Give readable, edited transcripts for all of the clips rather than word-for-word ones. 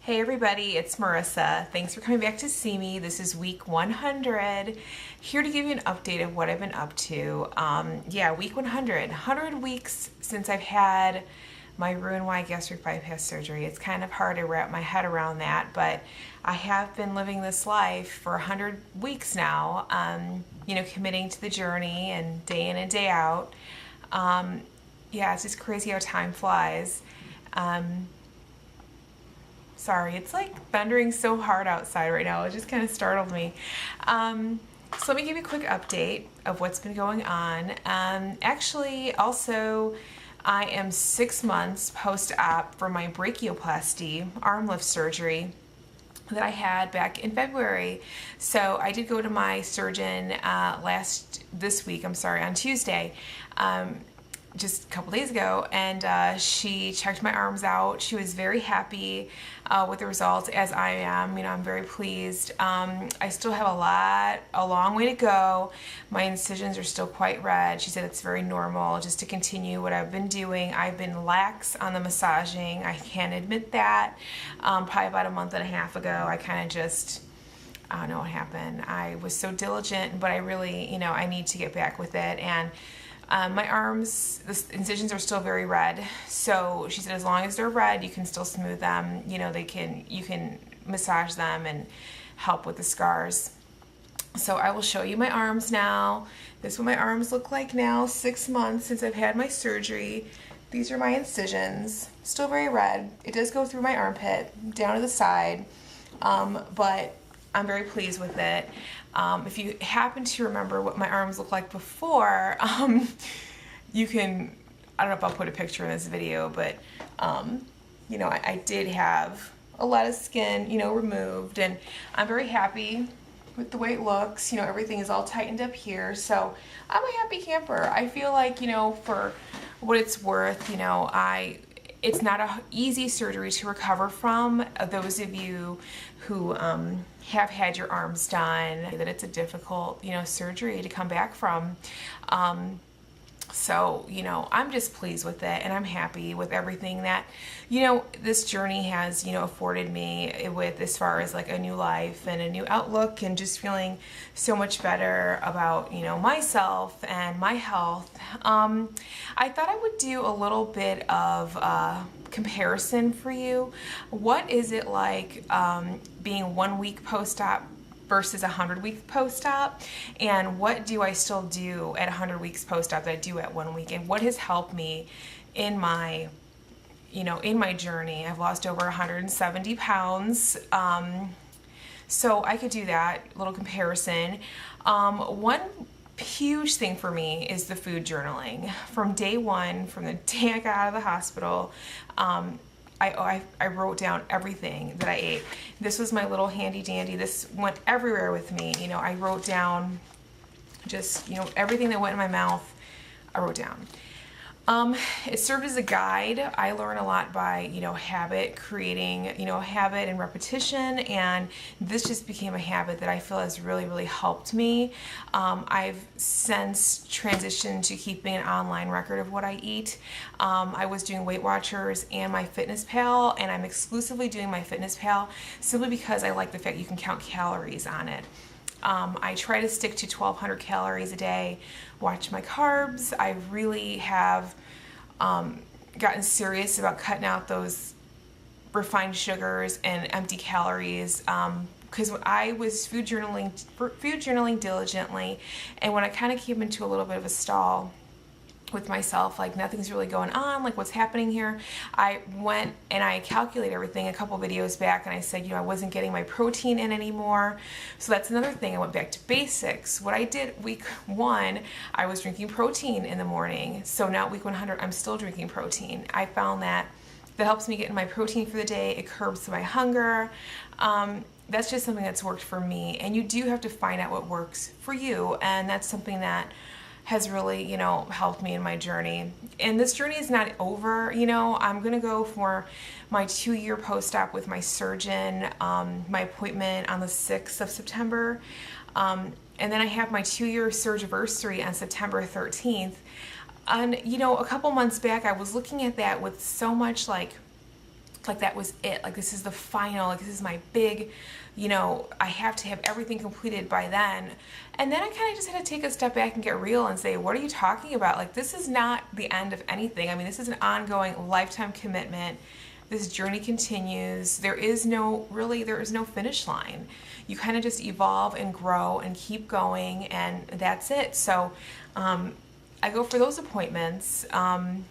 Hey everybody, it's Marissa. Thanks for coming back to see me. This is week 100. Here to give you an update of what I've been up to. Week 100. 100 weeks since I've had my Roux-en-Y gastric bypass surgery. It's kind of hard to wrap my head around that, but I have been living this life for 100 weeks now, committing to the journey and day in and day out. It's just crazy how time flies. Sorry, it's like thundering so hard outside right now. It just kind of startled me. So let me give you a quick update of what's been going on. Also, I am 6 months post-op for my brachioplasty arm lift surgery that I had back in February. So I did go to my surgeon on Tuesday. Just a couple days ago, and she checked my arms out. She was very happy with the results, as I am. I'm very pleased. I still have a long way to go. My incisions are still quite red. She said it's very normal just to continue what I've been doing. I've been lax on the massaging. I can admit that. Probably about a month and a half ago, I kind of just, I don't know what happened. I was so diligent, but I really, I need to get back with it. And my arms, the incisions are still very red. So she said as long as they're red, you can still smooth them. You can massage them and help with the scars. So I will show you my arms now. This is what my arms look like now, 6 months since I've had my surgery. These are my incisions, still very red. It does go through my armpit, down to the side, but I'm very pleased with it. If you happen to remember what my arms looked like before, you can, I don't know if I'll put a picture in this video, but, I did have a lot of skin, removed, and I'm very happy with the way it looks. Everything is all tightened up here, so I'm a happy camper. I feel like, for what it's worth, it's not an easy surgery to recover from. Those of you who have had your arms done, that it's a difficult, surgery to come back from. So, I'm just pleased with it, and I'm happy with everything that, this journey has, afforded me with, as far as like a new life and a new outlook, and just feeling so much better about, myself and my health. I thought I would do a little bit of comparison for you. What is it like being 1 week post-op versus 100 weeks post-op, and what do I still do at 100 weeks post-op that I do at 1 week, and what has helped me in my journey. I've lost over 170 pounds, so I could do that little comparison. One huge thing for me is the food journaling. From day one, from the day I got out of the hospital, I wrote down everything that I ate. This was my little handy dandy. This went everywhere with me. I wrote down just, everything that went in my mouth, I wrote down. It served as a guide. I learn a lot by, habit, creating, habit and repetition, and this just became a habit that I feel has really, really helped me. I've since transitioned to keeping an online record of what I eat. I was doing Weight Watchers and my Fitness Pal, and I'm exclusively doing my Fitness Pal simply because I like the fact you can count calories on it. I try to stick to 1,200 calories a day, watch my carbs. I really have gotten serious about cutting out those refined sugars and empty calories, because I was food journaling diligently, and when I kind of came into a little bit of a stall with myself, like nothing's really going on, like what's happening here, I went and I calculated everything a couple videos back, and I said, I wasn't getting my protein in anymore. So that's another thing. I went back to basics. What I did week 1, I was drinking protein in the morning. So now week 100, I'm still drinking protein. I found that helps me get in my protein for the day. It curbs my hunger. That's just something that's worked for me. And you do have to find out what works for you. And that's something that has really, helped me in my journey. And this journey is not over. I'm gonna go for my 2-year post-op with my surgeon, my appointment on the 6th of September. And then I have my 2-year surgeversary on September 13th. And, a couple months back, I was looking at that with so much like that was it. Like this is the final, like this is my big, you know, I have to have everything completed by then. And then I kind of just had to take a step back and get real and say, what are you talking about? Like this is not the end of anything. I mean, this is an ongoing lifetime commitment. This journey continues. There is no finish line. You kind of just evolve and grow and keep going, and that's it. So I go for those appointments, and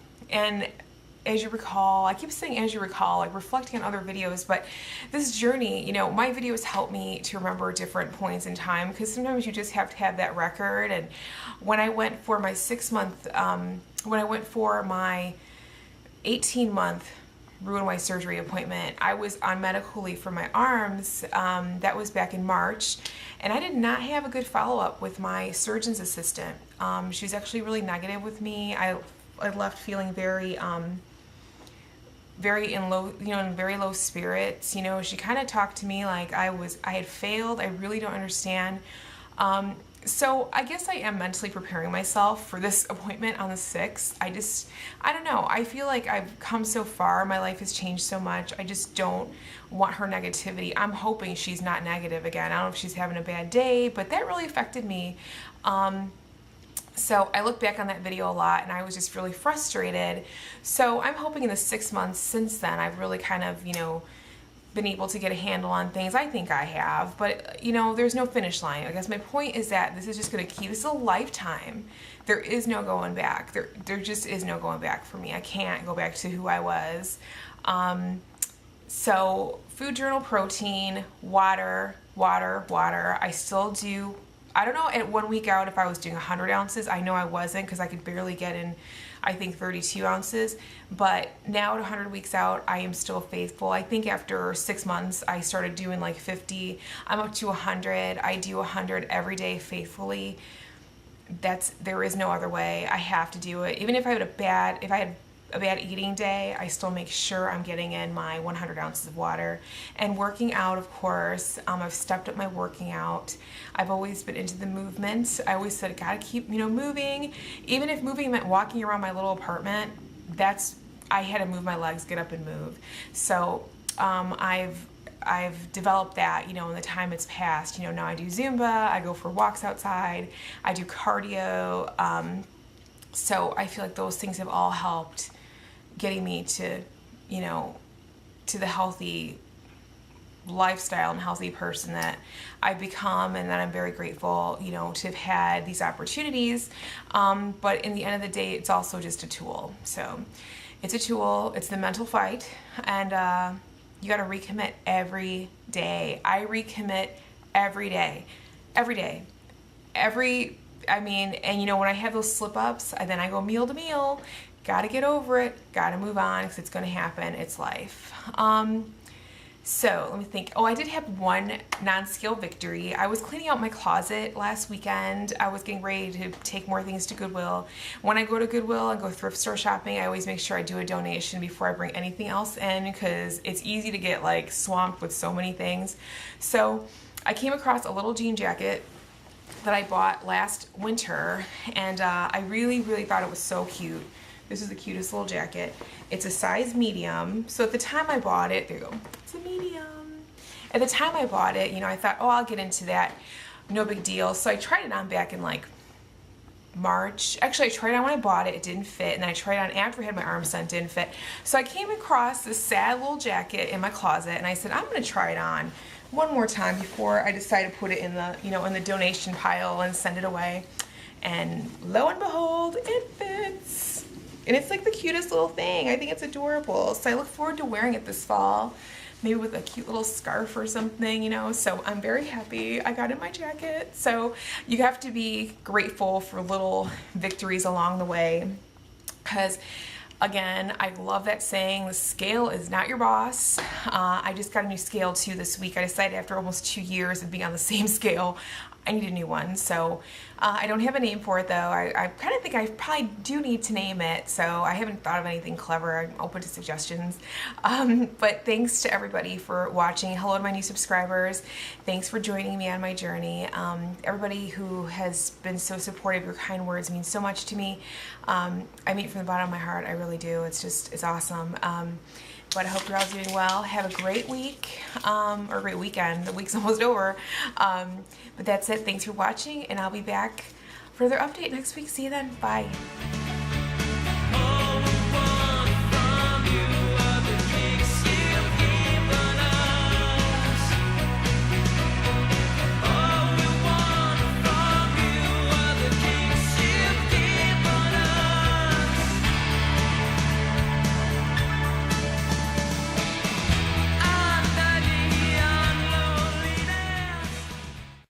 as you recall, I keep saying as you recall, like reflecting on other videos, but this journey, you know, my videos help me to remember different points in time, because sometimes you just have to have that record. And when I went for my 6-month, when I went for my 18-month Roux-en-Y surgery appointment, I was on medical leave for my arms. That was back in March, and I did not have a good follow-up with my surgeon's assistant. She was actually really negative with me. I left feeling very in very low spirits. You know, she kind of talked to me like I had failed. I really don't understand. So I guess I am mentally preparing myself for this appointment on the 6th. I don't know. I feel like I've come so far. My life has changed so much. I just don't want her negativity. I'm hoping she's not negative again. I don't know if she's having a bad day, but that really affected me. So I look back on that video a lot, and I was just really frustrated. So I'm hoping in the 6 months since then, I've really kind of, you know, been able to get a handle on things. I think I have, but you know, there's no finish line. I guess my point is that this is just going to keep, this is a lifetime. There is no going back. There just is no going back for me. I can't go back to who I was. So food journal, protein, water. I still do, I don't know at 1 week out if I was doing 100 ounces. I know I wasn't, because I could barely get in, I think 32 ounces, but now at 100 weeks out, I am still faithful. I think after 6 months, I started doing like 50. I'm up to 100. I do 100 every day faithfully. There is no other way. I have to do it. Even if I had a bad eating day, I still make sure I'm getting in my 100 ounces of water. And working out, of course, I've stepped up my working out. I've always been into the movement. I always said, gotta keep, you know, moving. Even if moving meant walking around my little apartment, I had to move my legs, get up and move. So I've developed that, you know, in the time it's passed. You know, now I do Zumba, I go for walks outside, I do cardio. So I feel like those things have all helped getting me to, you know, to the healthy lifestyle and healthy person that I've become, and that I'm very grateful, you know, to have had these opportunities. But in the end of the day, it's also just a tool. So it's a tool, it's the mental fight, and you got to recommit every day. I recommit every day. I mean, and you know, when I have those slip-ups, then I go meal to meal. Gotta get over it, gotta move on, because it's gonna happen, it's life. So let me think. Oh, I did have one non-scale victory. I was cleaning out my closet last weekend. I was getting ready to take more things to Goodwill. When I go to Goodwill and go thrift store shopping, I always make sure I do a donation before I bring anything else in, because it's easy to get like swamped with so many things. So I came across a little jean jacket that I bought last winter, and I really thought it was so cute. This is the cutest little jacket. It's a size medium. So at the time I bought it, there you go, it's a medium. At the time I bought it, you know, I thought, oh, I'll get into that, no big deal. So I tried it on back in like March. Actually, I tried it on when I bought it, it didn't fit, and then I tried it on after I had my arms done, it didn't fit. So I came across this sad little jacket in my closet, and I said, I'm gonna try it on one more time before I decide to put it in the, you know, in the donation pile and send it away. And lo and behold, it fits. And it's like the cutest little thing. I think it's adorable. So I look forward to wearing it this fall, maybe with a cute little scarf or something, you know. So I'm very happy I got in my jacket. So you have to be grateful for little victories along the way, because again, I love that saying, the scale is not your boss. I just got a new scale too this week. I decided after almost 2 years of being on the same scale, I need a new one. So I don't have a name for it though. I kind of think I probably do need to name it. So I haven't thought of anything clever. I'm open to suggestions. But thanks to everybody for watching. Hello to my new subscribers. Thanks for joining me on my journey. Everybody who has been so supportive, your kind words mean so much to me. I mean it from the bottom of my heart. I really really do. It's awesome. But I hope you're all doing well. Have a great week, or a great weekend. The week's almost over. But that's it. Thanks for watching, and I'll be back for another update next week. See you then. Bye.